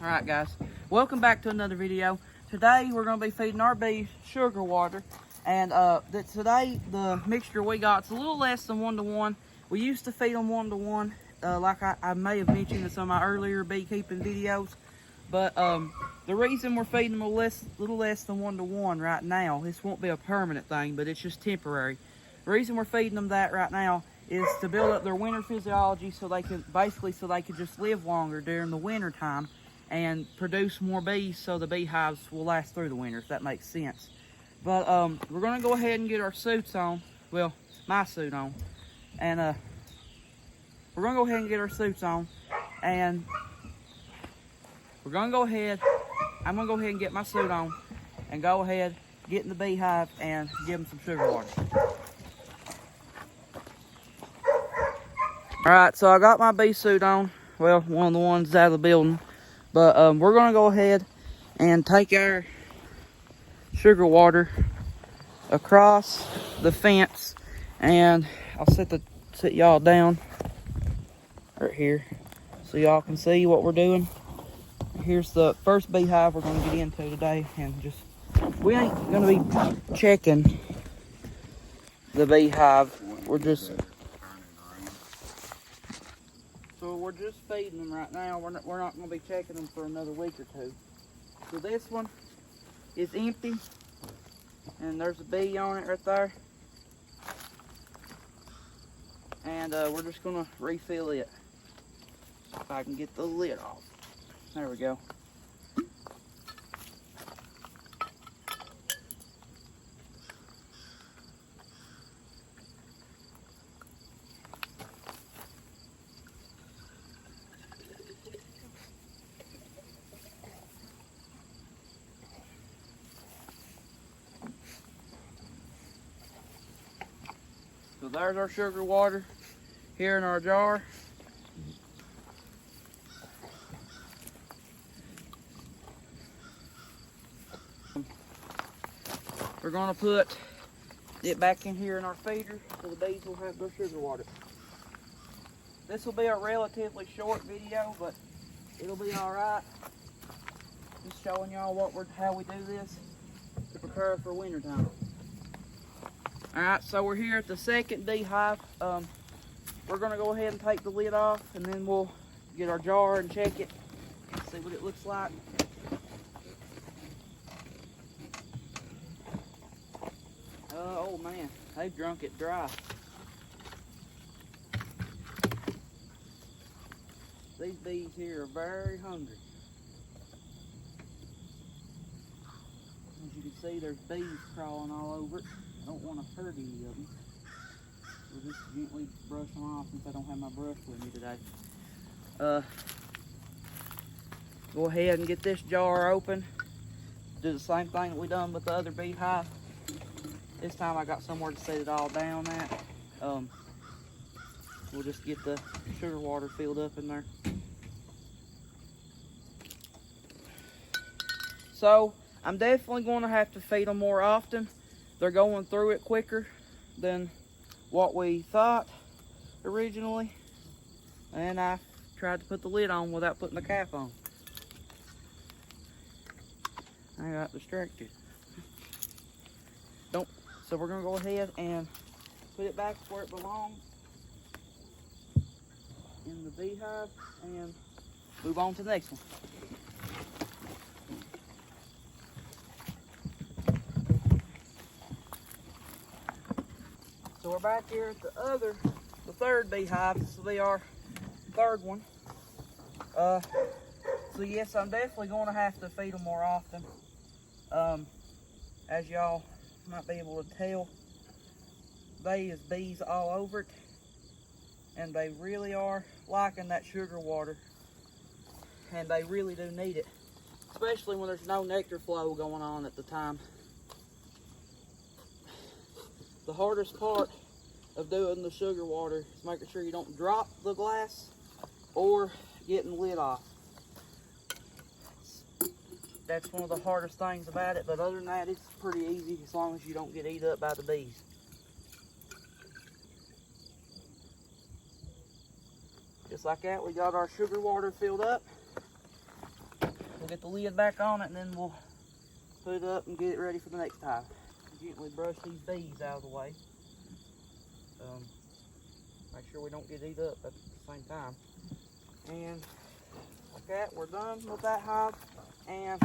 Alright guys, welcome back to another video. Today we're going to be feeding our bees sugar water. And today the mixture we got is a little less than 1-to-1. We used to feed them 1-to-1, like I may have mentioned in some of my earlier beekeeping videos. But the reason we're feeding them a little less than 1-to-1 right now, this won't be a permanent thing, but it's just temporary. The reason we're feeding them that right now is to build up their winter physiology so they can just live longer during the winter time and produce more bees so the beehives will last through the winter, if that makes sense. But we're going to go ahead and get our suits on. Well, my suit on. And we're going to go ahead and get our suits on. And we're going to go ahead, I'm going to go ahead and get my suit on and go ahead, get in the beehive and give them some sugar water. Alright, so I got my bee suit on. Well, one of the ones out of the building. But we're going to go ahead and take our sugar water across the fence. And I'll sit y'all down right here so y'all can see what we're doing. Here's the first beehive we're going to get into today. And we ain't going to be checking the beehive. So we're just feeding them right now. We're not going to be checking them for another week or two. So this one is empty, and there's a bee on it right there. And we're just going to refill it. If I can get the lid off. There we go. So there's our sugar water here in our jar. We're going to put it back in here in our feeder so the bees will have their sugar water. This will be a relatively short video, but it'll be alright. Just showing y'all how we do this to prepare for winter time. Alright, so we're here at the second beehive. We're going to go ahead and take the lid off, and then we'll get our jar and check it, see what it looks like. Oh man, they've drunk it dry. These bees here are very hungry. As you can see, there's bees crawling all over it. I don't want to hurt any of them. We'll just gently brush them off since I don't have my brush with me today. Go ahead and get this jar open. Do the same thing that we done with the other beehive. This time I got somewhere to set it all down at. We'll just get the sugar water filled up in there. So I'm definitely going to have to feed them more often. They're going through it quicker than what we thought originally. And I tried to put the lid on without putting the cap on. I got distracted. So we're going to go ahead and put it back where it belongs in the beehive and move on to the next one. So we're back here at the third beehive. This will be our third one. So yes, I'm definitely going to have to feed them more often. As y'all might be able to tell, they is bees all over it, and they really are liking that sugar water, and they really do need it, especially when there's no nectar flow going on at the time. The hardest part of doing the sugar water is making sure you don't drop the glass or getting the lid off. That's one of the hardest things about it, but other than that, it's pretty easy as long as you don't get eaten up by the bees. Just like that, we got our sugar water filled up. We'll get the lid back on it and then we'll put it up and get it ready for the next hive. Gently brush these bees out of the way. Make sure we don't get eat up at the same time. And like that, we're done with that hive, and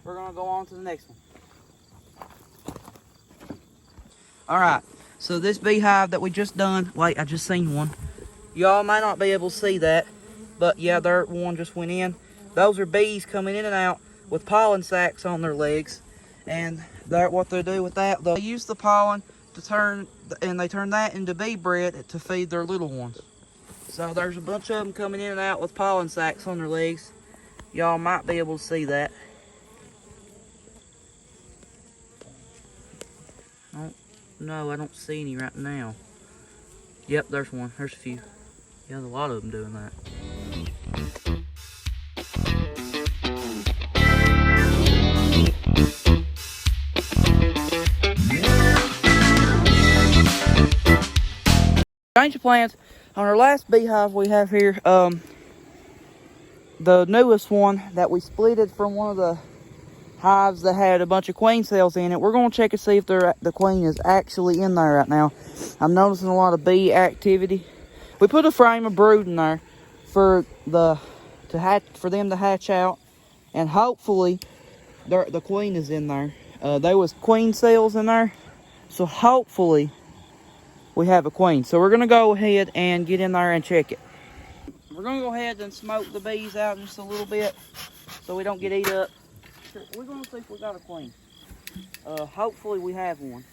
we're gonna go on to the next one. All right, so this beehive that we just done, wait, I just seen one. Y'all might not be able to see that, but yeah, there one just went in. Those are bees coming in and out with pollen sacs on their legs, and what they do with that, they'll use the pollen to turn that into bee bread to feed their little ones. So there's a bunch of them coming in and out with pollen sacs on their legs. Y'all might be able to see that. No, I don't see any right now. Yep, there's one. There's a few. Yeah, there's a lot of them doing that. Change of plans. On our last beehive we have here, the newest one that we splitted from one of the hives that had a bunch of queen cells in it. We're going to check and see if the queen is actually in there right now. I'm noticing a lot of bee activity. We put a frame of brood in there for them to hatch out, and hopefully the queen is in there. There was queen cells in there, so hopefully we have a queen. So we're going to go ahead and get in there and check it. We're going to go ahead and smoke the bees out just a little bit so we don't get eat up. We're going to see if we got a queen. Hopefully we have one.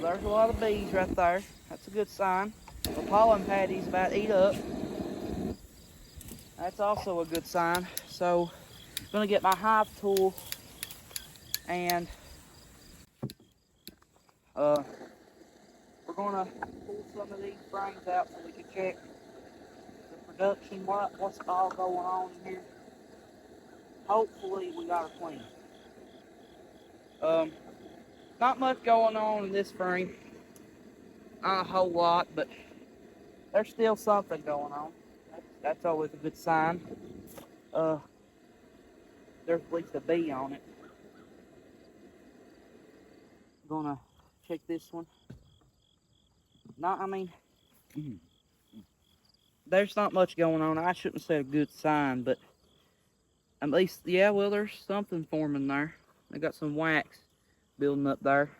There's a lot of bees right there. That's a good sign. The pollen patty's about to eat up. That's also a good sign. So I'm going to get my hive tool and we're going to pull some of these frames out so we can check the production, what's all going on in here. Hopefully we got a queen. Not much going on in this frame. Not a whole lot, but there's still something going on. That's always a good sign. There's at least a bee on it. I'm gonna check this one. There's not much going on. I shouldn't say a good sign, but at least, yeah, well, there's something forming there. They got some wax building up there.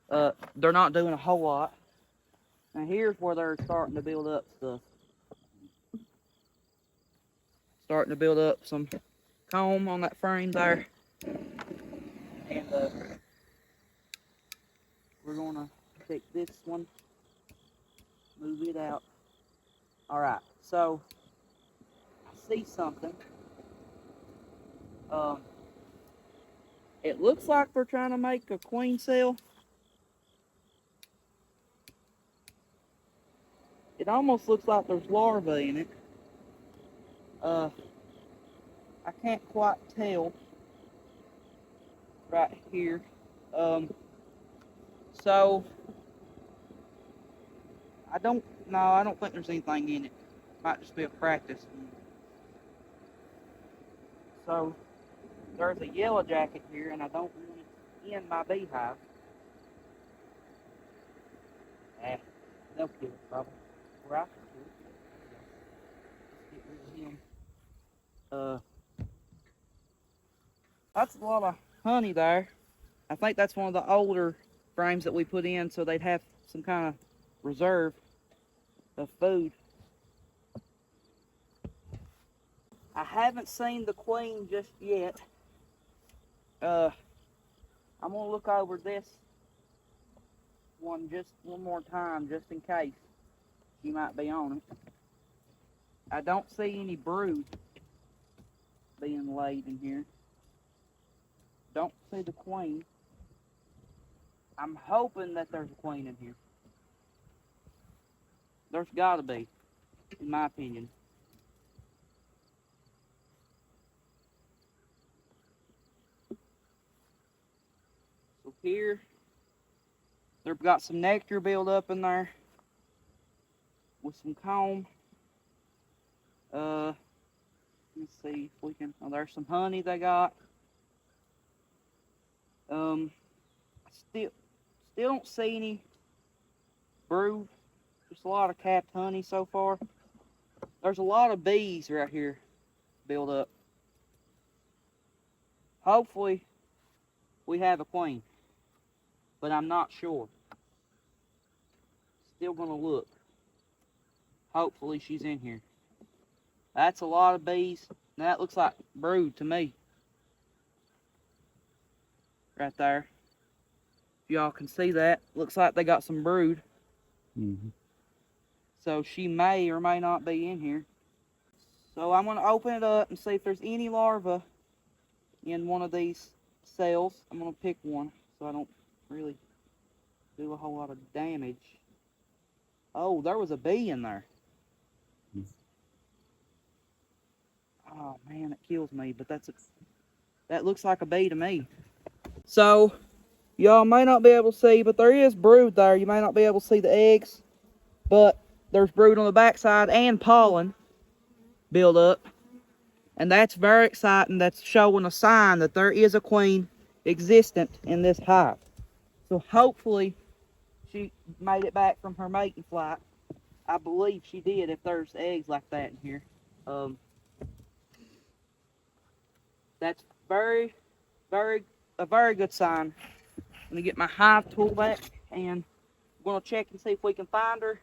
They're not doing a whole lot. Now here's where they're starting to build up stuff. Starting to build up some comb on that frame there. And we're gonna take this one, move it out. Alright, so I see something. It looks like they're trying to make a queen cell. It almost looks like there's larvae in it. I can't quite tell right here. So I don't think there's anything in it. Might just be a practice. So there's a yellow jacket here, and I don't want it in my beehive. They'll kill it probably. Or I can kill it. Let's get rid of him. That's a lot of honey there. I think that's one of the older frames that we put in so they'd have some kind of reserve of food. I haven't seen the queen just yet. I'm gonna look over this one just one more time, just in case she might be on it. I don't see any brood being laid in here. Don't see the queen. I'm hoping that there's a queen in here. There's gotta be, in my opinion. So here They've got some nectar built up in there with some comb. Let's see if we can. Oh, there's some honey they got. Still don't see any brood. Just a lot of capped honey so far. There's a lot of bees right here built up. Hopefully we have a queen, but I'm not sure. Still gonna look. Hopefully she's in here. That's a lot of bees. That looks like brood to me. Right there. If y'all can see that. Looks like they got some brood. So she may or may not be in here. So I'm going to open it up and see if there's any larvae in one of these cells. I'm going to pick one so I don't really do a whole lot of damage. Oh, there was a bee in there. Oh man, it kills me, but that looks like a bee to me. So y'all may not be able to see, but there is brood there. You may not be able to see the eggs, but there's brood on the backside and pollen build up. And that's very exciting. That's showing a sign that there is a queen existent in this hive. So hopefully she made it back from her mating flight. I believe she did if there's eggs like that in here. That's a very good sign. Let me get my hive tool back and I'm going to check and see if we can find her.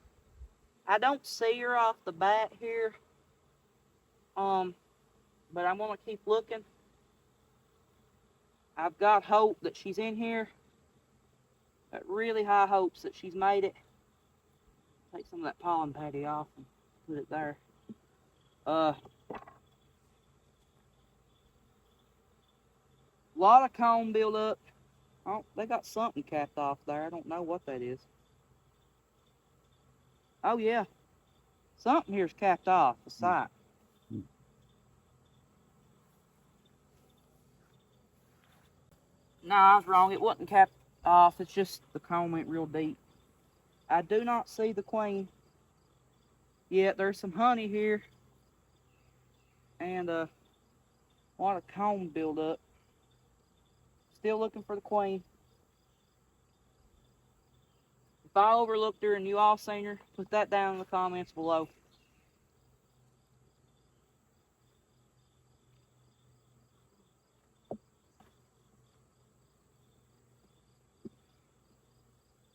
I don't see her off the bat here. But I'm going to keep looking. I've got hope that she's in here. Got really high hopes that she's made it. Take some of that pollen patty off and put it there. A lot of comb build up. Oh, they got something capped off there. I don't know what that is. Oh yeah, something here's capped off the side. No, I was wrong. It wasn't capped off. It's just the comb went real deep. I do not see the queen yet. There's some honey here and a lot of comb build up. Still looking for the queen. If I overlooked her and you all seen her, put that down in the comments below.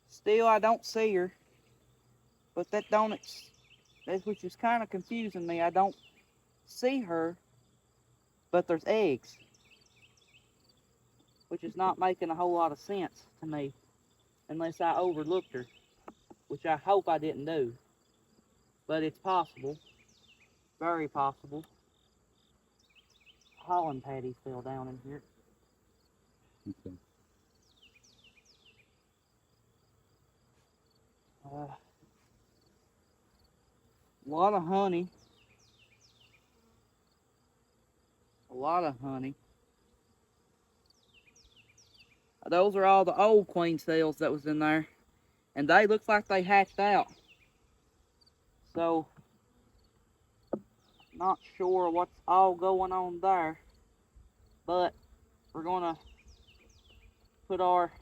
Still, I don't see her, but that's which is kind of confusing me. I don't see her, but there's eggs, which is not making a whole lot of sense to me, unless I overlooked her, which I hope I didn't do, but it's possible, very possible. Pollen patties fell down in here. Okay. A lot of honey. A lot of honey. Those are all the old queen cells that was in there. And they look like they hatched out. So, not sure what's all going on there. But, we're going to put our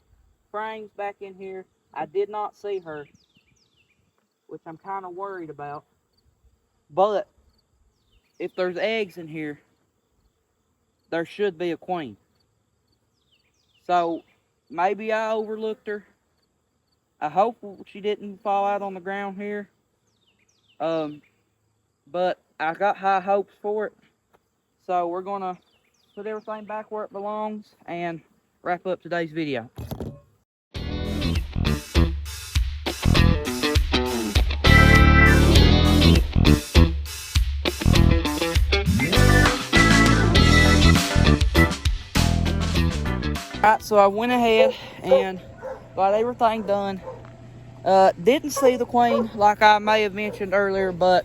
frames back in here. I did not see her, which I'm kind of worried about. But if there's eggs in here, there should be a queen. So maybe I overlooked her. I hope she didn't fall out on the ground here. But I got high hopes for it. So we're gonna put everything back where it belongs and wrap up today's video. Alright, so I went ahead and got everything done. Didn't see the queen like I may have mentioned earlier, but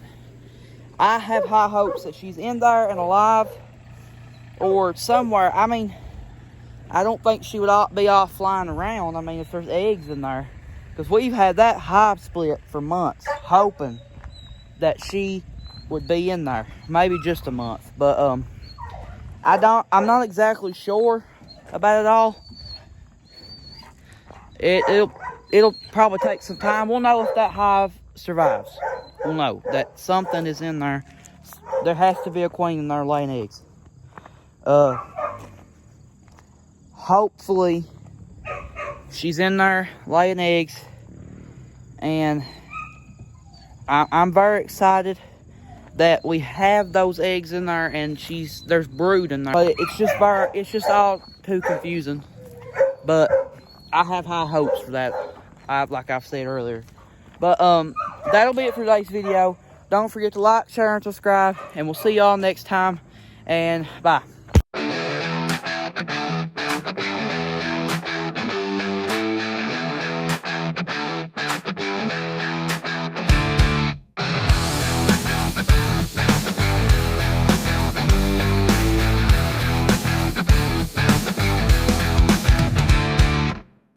I have high hopes that she's in there and alive or somewhere. I mean, I don't think she would be off flying around. I mean, if there's eggs in there. Because we've had that hive split for months, hoping that she would be in there. Maybe just a month. But I'm not exactly sure about it all. It'll probably take some time. We'll know if that hive survives. We'll know that something is in there. There has to be a queen in there laying eggs. Hopefully she's in there laying eggs, and I'm very excited that we have those eggs in there, and there's brood in there. But it's just all too confusing. But I have high hopes for that, like I've said earlier. But that'll be it for today's video. Don't forget to like, share, and subscribe, and we'll see y'all next time. And bye.